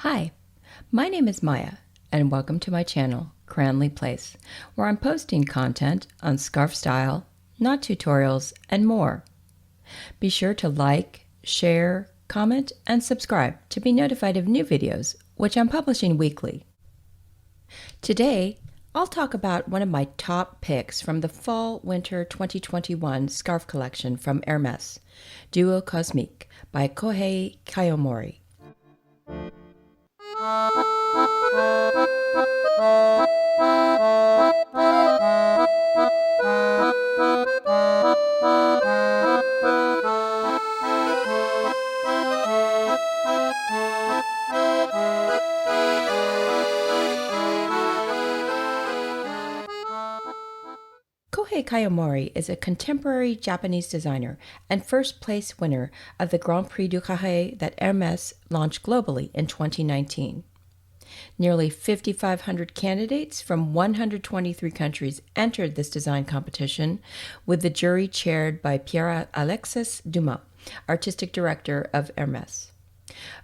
Hi, my name is Maya, and welcome to my channel, Cranley Place, where I'm posting content on scarf style, knot tutorials, and more. Be sure to like, share, comment, and subscribe to be notified of new videos, which I'm publishing weekly. Today, I'll talk about one of my top picks from the Fall-Winter 2021 scarf collection from Hermès, Duo Cosmique by Kohei Kyomori. Kohei Kyomori is a contemporary Japanese designer and first-place winner of the Grand Prix du Carré that Hermès launched globally in 2019. Nearly 5,500 candidates from 123 countries entered this design competition, with the jury chaired by Pierre-Alexis Dumas, artistic director of Hermès.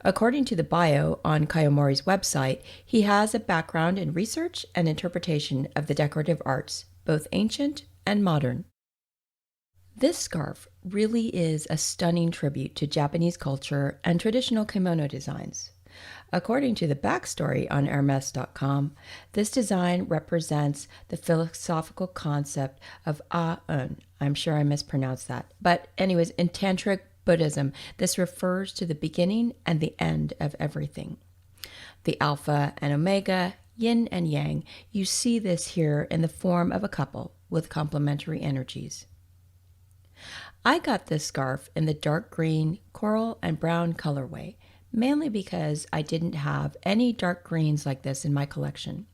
According to the bio on Kyomori's website, he has a background in research and interpretation of the decorative arts, both ancient and modern. This scarf really is a stunning tribute to Japanese culture and traditional kimono designs. According to the backstory on Hermès.com, this design represents the philosophical concept of A-un. I'm sure I mispronounced that. But anyways, in Tantric Buddhism, this refers to the beginning and the end of everything. The alpha and omega, yin and yang, you see this here in the form of a couple with complementary energies. I got this scarf in the dark green, coral, and brown colorway, mainly because I didn't have any dark greens like this in my collection.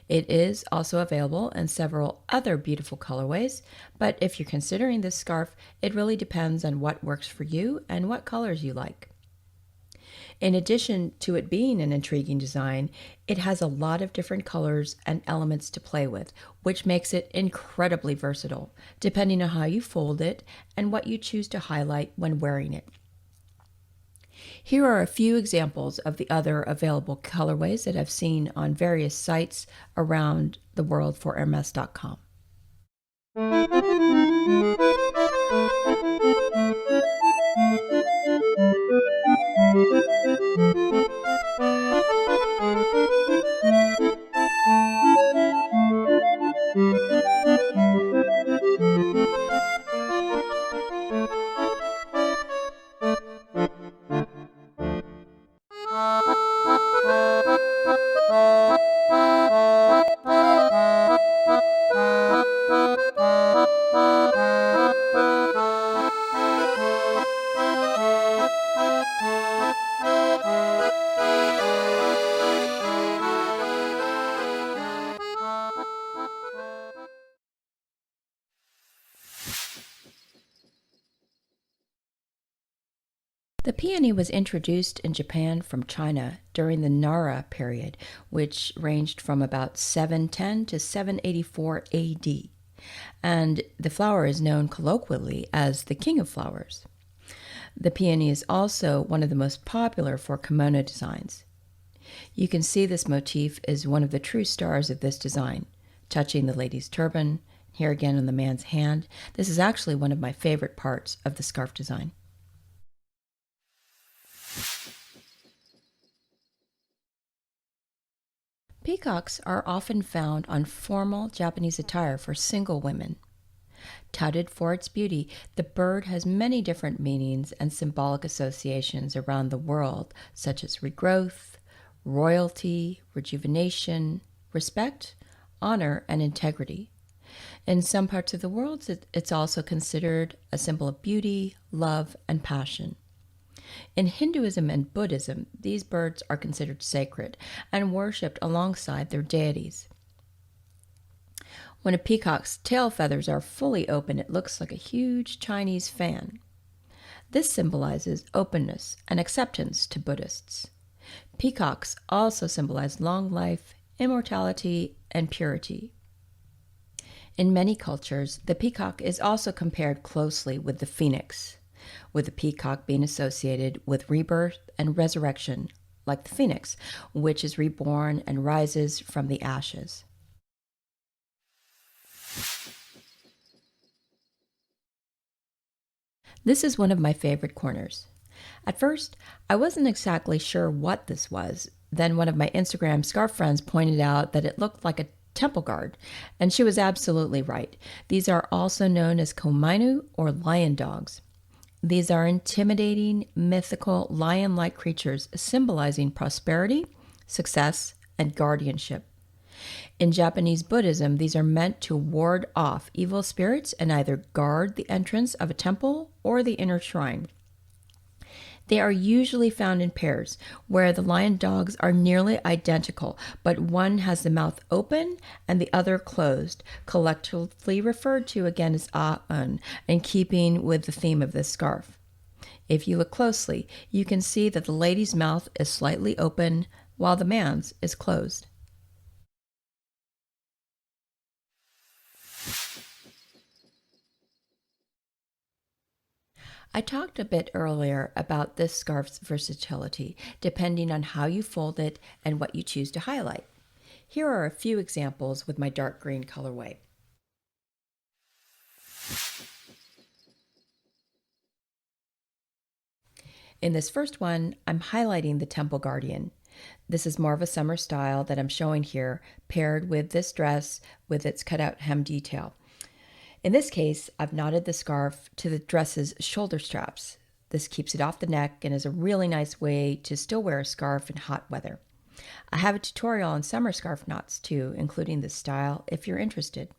It is also available in several other beautiful colorways, but if you're considering this scarf, it really depends on what works for you and what colors you like. In addition to it being an intriguing design, it has a lot of different colors and elements to play with, which makes it incredibly versatile, depending on how you fold it and what you choose to highlight when wearing it. Here are a few examples of the other available colorways that I've seen on various sites around the world for Hermès.com. The peony was introduced in Japan from China during the Nara period, which ranged from about 710 to 784 AD, and the flower is known colloquially as the king of flowers. The peony is also one of the most popular for kimono designs. You can see this motif is one of the true stars of this design, touching the lady's turban, here again on the man's hand. This is actually one of my favorite parts of the scarf design. Peacocks are often found on formal Japanese attire for single women. Touted for its beauty, the bird has many different meanings and symbolic associations around the world, such as regrowth, royalty, rejuvenation, respect, honor, and integrity. In some parts of the world, it's also considered a symbol of beauty, love, and passion. In Hinduism and Buddhism, these birds are considered sacred and worshipped alongside their deities. When a peacock's tail feathers are fully open, it looks like a huge Chinese fan. This symbolizes openness and acceptance to Buddhists. Peacocks also symbolize long life, immortality, and purity. In many cultures, the peacock is also compared closely with the phoenix, with the peacock being associated with rebirth and resurrection, like the phoenix, which is reborn and rises from the ashes. This is one of my favorite corners. At first, I wasn't exactly sure what this was. Then one of my Instagram scarf friends pointed out that it looked like a temple guard, and she was absolutely right. These are also known as komainu, or lion dogs. These are intimidating, mythical, lion-like creatures symbolizing prosperity, success, and guardianship. In Japanese Buddhism, these are meant to ward off evil spirits and either guard the entrance of a temple or the inner shrine. They are usually found in pairs, where the lion dogs are nearly identical, but one has the mouth open and the other closed, collectively referred to again as a-un, in keeping with the theme of this scarf. If you look closely, you can see that the lady's mouth is slightly open, while the man's is closed. I talked a bit earlier about this scarf's versatility, depending on how you fold it and what you choose to highlight. Here are a few examples with my dark green colorway. In this first one, I'm highlighting the Temple Guardian. This is more of a summer style that I'm showing here, paired with this dress with its cutout hem detail. In this case, I've knotted the scarf to the dress's shoulder straps. This keeps it off the neck and is a really nice way to still wear a scarf in hot weather. I have a tutorial on summer scarf knots too, including this style if you're interested.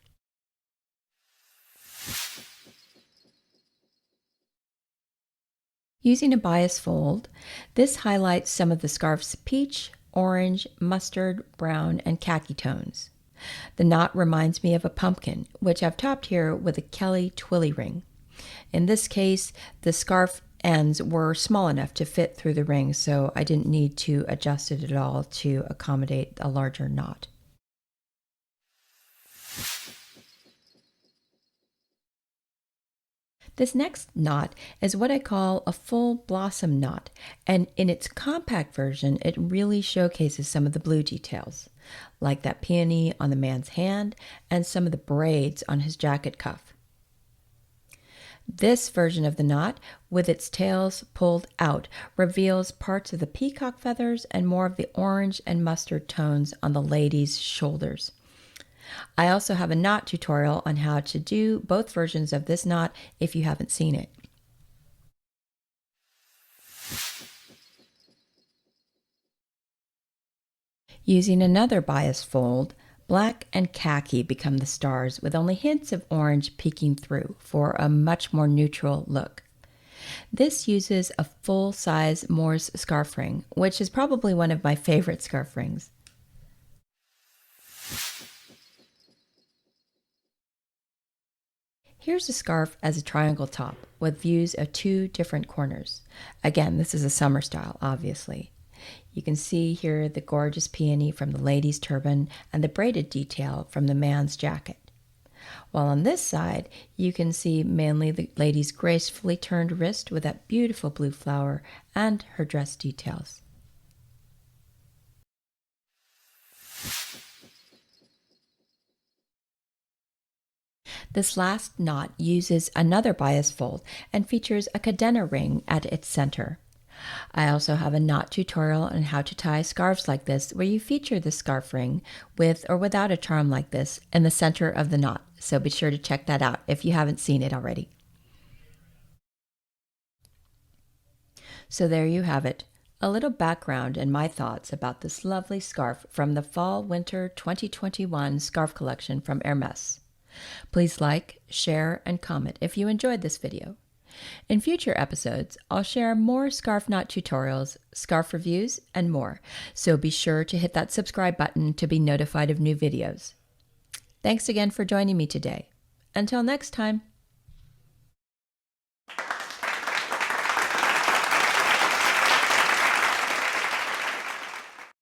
Using a bias fold, this highlights some of the scarf's peach, orange, mustard, brown, and khaki tones. The knot reminds me of a pumpkin, which I've topped here with a Kelly Twilly ring. In this case, the scarf ends were small enough to fit through the ring, so I didn't need to adjust it at all to accommodate a larger knot. This next knot is what I call a full blossom knot, and in its compact version, it really showcases some of the blue details, like that peony on the man's hand and some of the braids on his jacket cuff. This version of the knot, with its tails pulled out, reveals parts of the peacock feathers and more of the orange and mustard tones on the lady's shoulders. I also have a knot tutorial on how to do both versions of this knot if you haven't seen it. Using another bias fold, black and khaki become the stars with only hints of orange peeking through for a much more neutral look. This uses a full-size Morse scarf ring, which is probably one of my favorite scarf rings. Here's a scarf as a triangle top with views of two different corners. Again, this is a summer style, obviously. You can see here the gorgeous peony from the lady's turban and the braided detail from the man's jacket. While on this side, you can see mainly the lady's gracefully turned wrist with that beautiful blue flower and her dress details. This last knot uses another bias fold and features a cadena ring at its center. I also have a knot tutorial on how to tie scarves like this, where you feature the scarf ring with or without a charm like this in the center of the knot, so be sure to check that out if you haven't seen it already. So there you have it, a little background and my thoughts about this lovely scarf from the Fall-Winter 2021 scarf collection from Hermès. Please like, share, and comment if you enjoyed this video. In future episodes, I'll share more scarf knot tutorials, scarf reviews, and more, so be sure to hit that subscribe button to be notified of new videos. Thanks again for joining me today. Until next time.